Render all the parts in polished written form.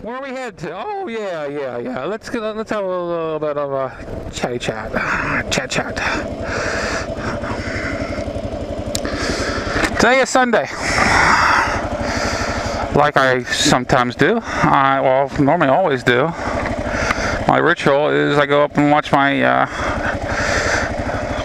Where are we headed to? Oh yeah. Let's have a little bit of a chat. Today is Sunday, like I sometimes do. Normally always do. My ritual is I go up and watch my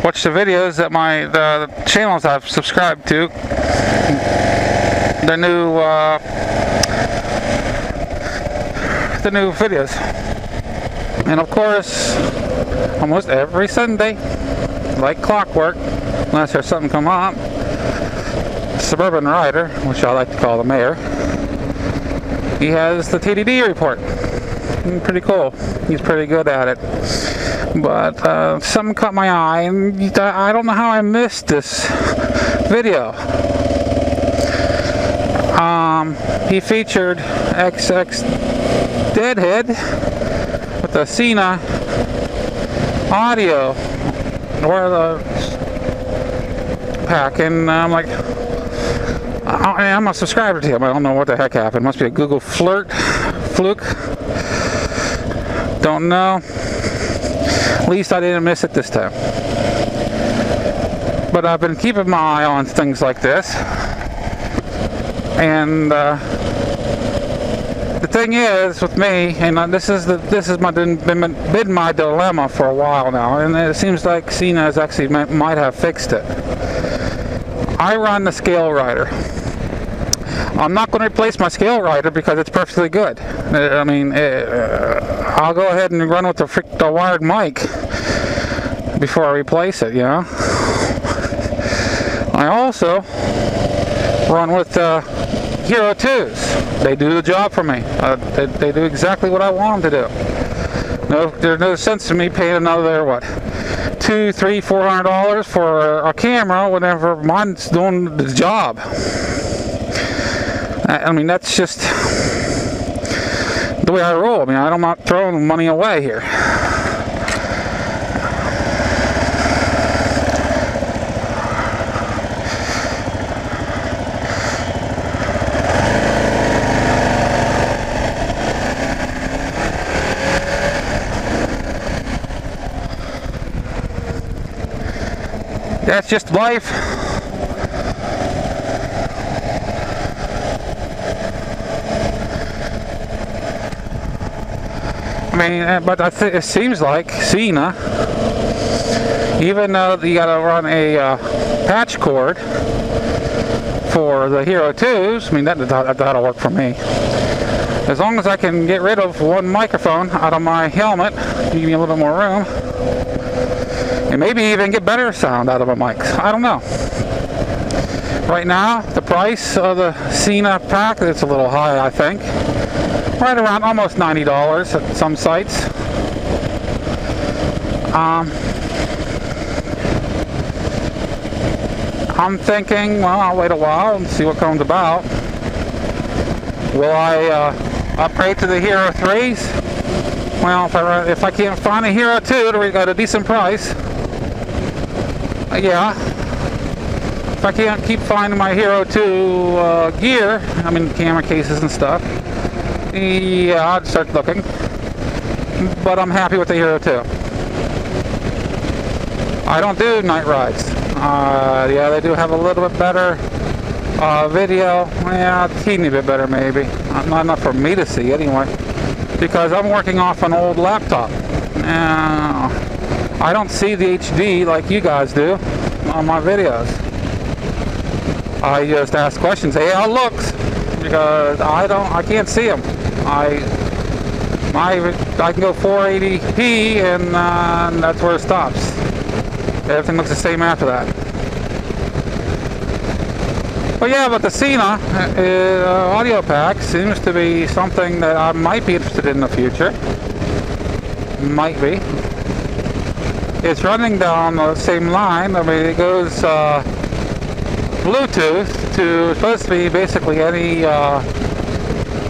watch the videos that the channels I've subscribed to. The new videos, and of course, almost every Sunday, like clockwork, unless there's something come up, Suburban Rider, which I like to call the Mayor, he has the TDD Report. Pretty cool. He's pretty good at it. But something caught my eye, and I don't know how I missed this video. He featured XXXDeadHead with the Sena Audio Pack, and I'm like, I'm a subscriber to him. I don't know what the heck happened. Must be a Google fluke. Don't know. At least I didn't miss it this time. But I've been keeping my eye on things like this. And the thing is, with me, and this has been my dilemma for a while now, and it seems like Sena has actually might have fixed it. I run the scale rider. I'm not going to replace my scale rider because it's perfectly good. I mean, I'll go ahead and run with the wired mic before I replace it, you know. I also run with Hero 2s. They do the job for me. They do exactly what I want them to do. There's no sense in me paying another $200, $300, $400 for a camera whenever mine's doing the job. I mean, that's just the way I roll. I mean, I'm not throwing money away here. That's just life. I mean, but it seems like Sena, even though you gotta run a patch cord for the Hero 2s, I mean, that'll work for me. As long as I can get rid of one microphone out of my helmet, give me a little bit more room. And maybe even get better sound out of a mic. I don't know. Right now, the price of the Sena pack, it's a little high, I think. Right around almost $90 at some sites. I'm thinking, well, I'll wait a while and see what comes about. Will I upgrade to the Hero 3s? Well, if I can't find a Hero 2 at a decent price, yeah. If I can't keep finding my Hero 2 gear, I mean camera cases and stuff, yeah, I'd start looking. But I'm happy with the Hero 2. I don't do night rides. Yeah, they do have a little bit better video. Yeah, a teeny bit better maybe. Not enough for me to see anyway, because I'm working off an old laptop. I don't see the HD like you guys do on my videos. I just ask questions, hey, how it looks, because I can't see them. I can go 480p and that's where it stops. Everything looks the same after that. But yeah, but the Sena Audio Pack seems to be something that I might be interested in the future. Might be. It's running down the same line. I mean, it goes Bluetooth to supposed to be basically any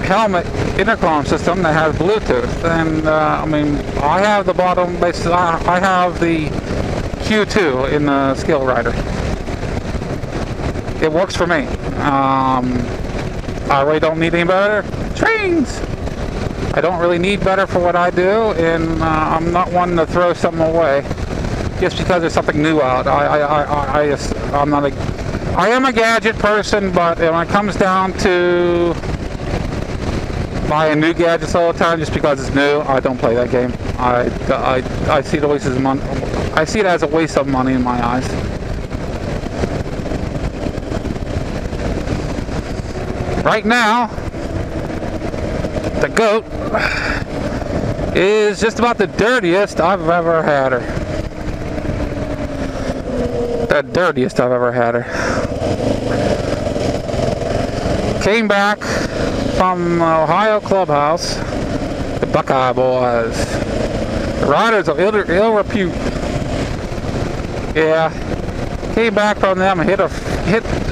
helmet intercom system that has Bluetooth. And I mean, I have the bottom. Basically, I have the Q2 in the Skill Rider. It works for me. I really don't need any better trains. I don't really need better for what I do, and I'm not one to throw something away just because there's something new out. I am a gadget person, but when it comes down to buying new gadgets all the time just because it's new, I don't play that game. I see it as money. I see it as a waste of money in my eyes. Right now, the goat is just about the dirtiest I've ever had her. The dirtiest I've ever had her. Came back from Ohio Clubhouse, the Buckeye Boys. The riders of ill repute. Yeah, came back from them and hit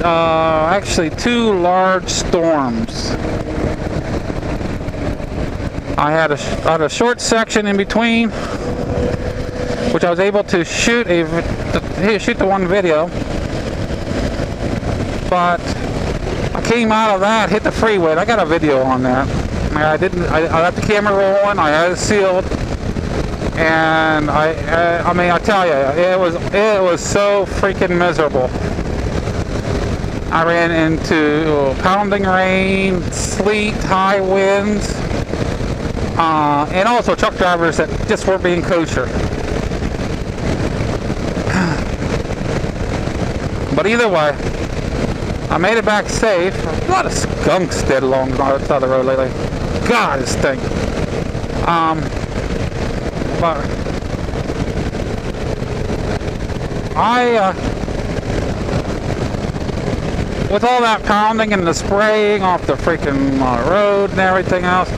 actually 2 large storms. I had a short section in between, which I was able to shoot the one video, but I came out of that, hit the freeway, and I got a video on that. I left the camera rolling, I had it sealed, and I mean, I tell you, it was so freaking miserable. I ran into pounding rain, sleet, high winds, and also truck drivers that just weren't being kosher. But either way, I made it back safe. A lot of skunks dead along the side of the road lately. God, it stinks. But with all that pounding and the spraying off the freaking road and everything else,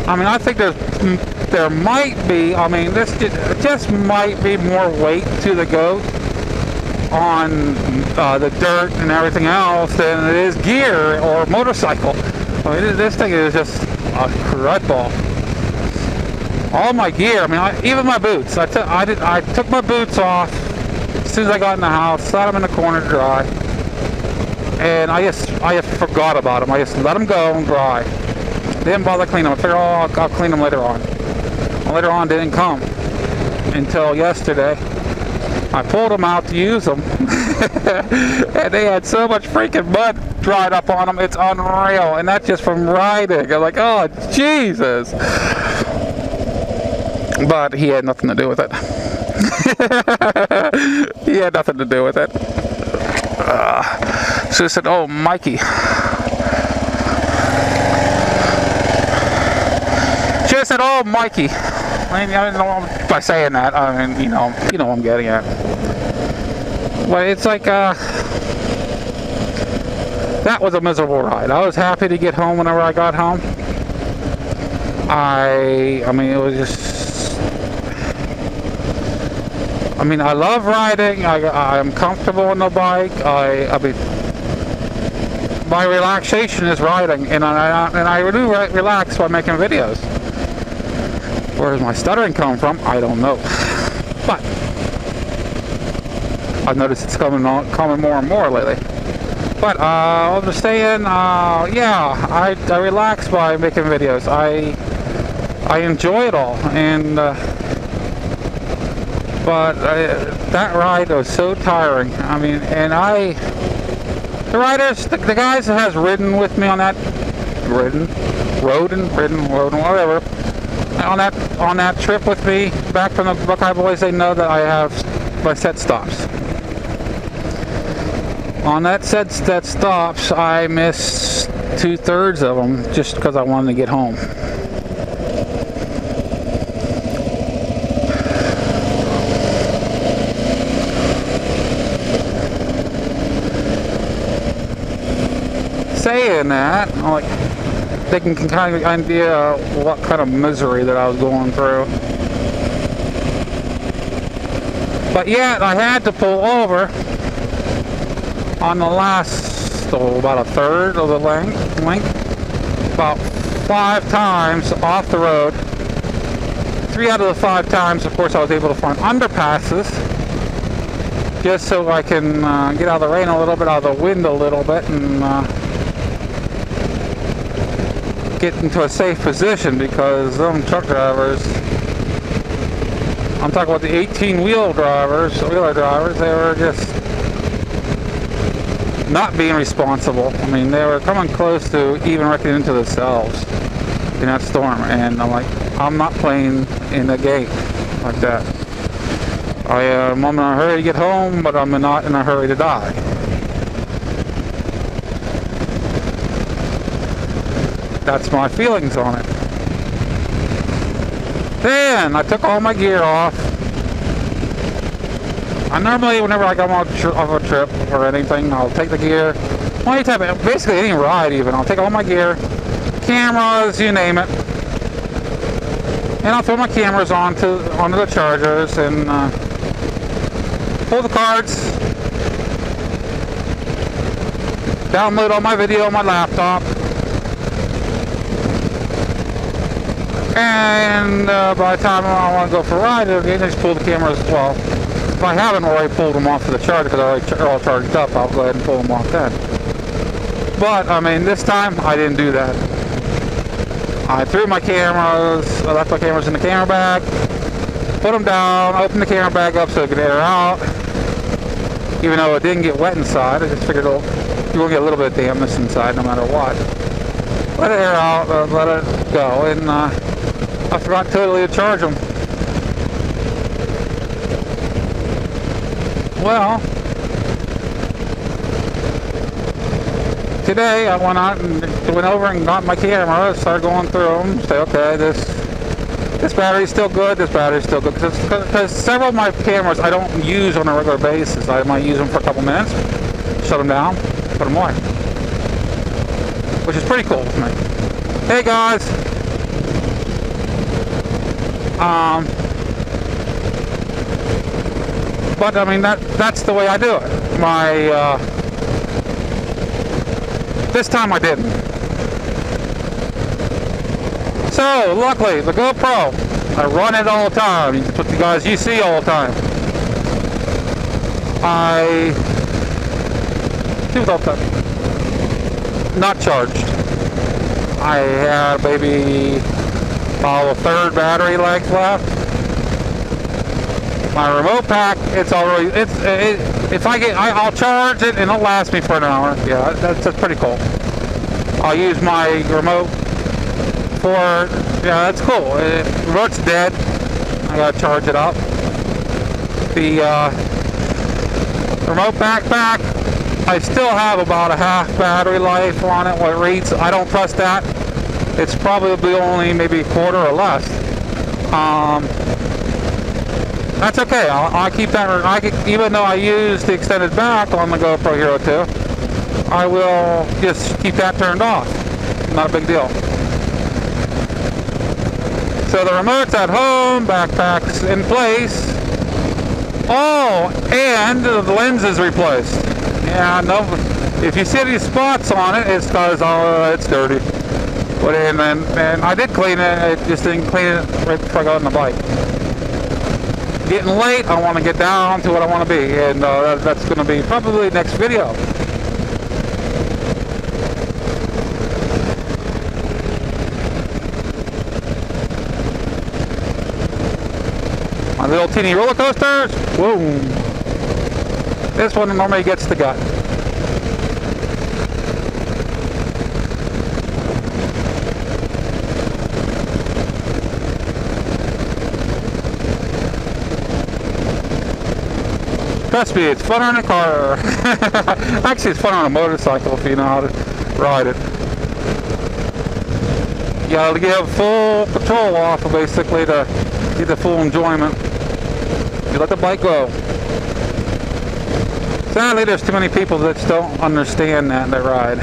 I mean, I think there might be, I mean, this just might be more weight to the goat on the dirt and everything else than it is gear or motorcycle. I mean, this thing is just a crud ball. All my gear, I mean, even my boots. I took my boots off as soon as I got in the house, sat them in the corner to dry, and I just forgot about them. I just let them go and dry. Didn't bother cleaning them. I figured, I'll clean them later on. Well, later on didn't come until yesterday. I pulled them out to use them, and they had so much freaking mud dried up on them, it's unreal. And that's just from riding. I'm like, oh, Jesus. But he had nothing to do with it. He had nothing to do with it. So I said, oh, Mikey. She said, oh, Mikey. I mean, I don't know by saying that. I mean, you know what I'm getting at. But it's like, that was a miserable ride. I was happy to get home whenever I got home. I mean, it was just, I mean, I love riding. I'm comfortable on the bike. I mean, my relaxation is riding, and I do relax by making videos. Where does my stuttering come from? I don't know. But I've noticed it's coming more and more lately. But I'm just saying, yeah, I relax by making videos. I enjoy it all, and but that ride was so tiring. I mean, and the riders, the guys that has ridden with me on that, ridden, whatever. On that trip with me back from the Buckeye Boys, they know that I have my set stops. On that set stops, I missed 2/3 of them just because I wanted to get home. Saying that, like, they can kind of idea what kind of misery that I was going through. But yet, I had to pull over on the last, about 1/3 of the length, about 5 times off the road. 3 out of the 5 times, of course, I was able to find underpasses, just so I can get out of the rain a little bit, out of the wind a little bit, and get into a safe position, because them truck drivers, I'm talking about the 18-wheeler drivers, they were just not being responsible. I mean, they were coming close to even wrecking into themselves in that storm, and I'm like, I'm not playing in the gate like that. I'm in a hurry to get home, but I'm not in a hurry to die. That's my feelings on it. Then I took all my gear off. I normally, whenever I come off a trip or anything, I'll take the gear. Well, any type of, basically any ride even, I'll take all my gear, cameras, you name it, and I'll throw my cameras onto the chargers and pull the cards, download all my video on my laptop, and by the time I want to go for a ride, I just pull the cameras. Well, if I haven't already pulled them off of the charger because they're all charged up, I'll go ahead and pull them off then. But I mean, this time I didn't do that. I threw my cameras, I left my cameras in the camera bag, put them down, opened the camera bag up so it could air out. Even though it didn't get wet inside, I just figured you will get a little bit of dampness inside no matter what. Let it air out, let it go, and I forgot totally to charge them. Well, today I went out and went over and got my camera, started going through them, say, okay, this battery's still good, this battery's still good, because several of my cameras I don't use on a regular basis. I might use them for a couple minutes, shut them down, put them away, which is pretty cool for me. Hey guys, but I mean that's the way I do it. This time I didn't. So luckily the GoPro, I run it all the time. It's what you guys you see all the time. I do without that. Not charged. I had maybe about a third battery life left. My remote pack, it's already, I'll charge it and it'll last me for an hour. Yeah, that's pretty cool. I'll use my remote for, yeah, that's cool. Remote's dead. I gotta charge it up. The remote backpack, I still have about a half battery life on it. What it reads, I don't trust that. It's probably only maybe a quarter or less. That's okay. I'll keep that. Even though I use the extended back on the GoPro Hero 2, I will just keep that turned off. Not a big deal. So the remote's at home, backpack's in place. Oh, and the lens is replaced. Yeah, no. If you see any spots on it, it's because it's dirty. But and I did clean it. I just didn't clean it right before I got on the bike. Getting late, I want to get down to what I want to be, and that's going to be probably next video. My little teeny roller coasters, boom. This one normally gets the gut. Trust me, it's fun on a car. Actually, it's fun on a motorcycle if you know how to ride it. You gotta give full control off, basically, to get the full enjoyment. You let the bike go. Sadly, there's too many people that just don't understand that ride.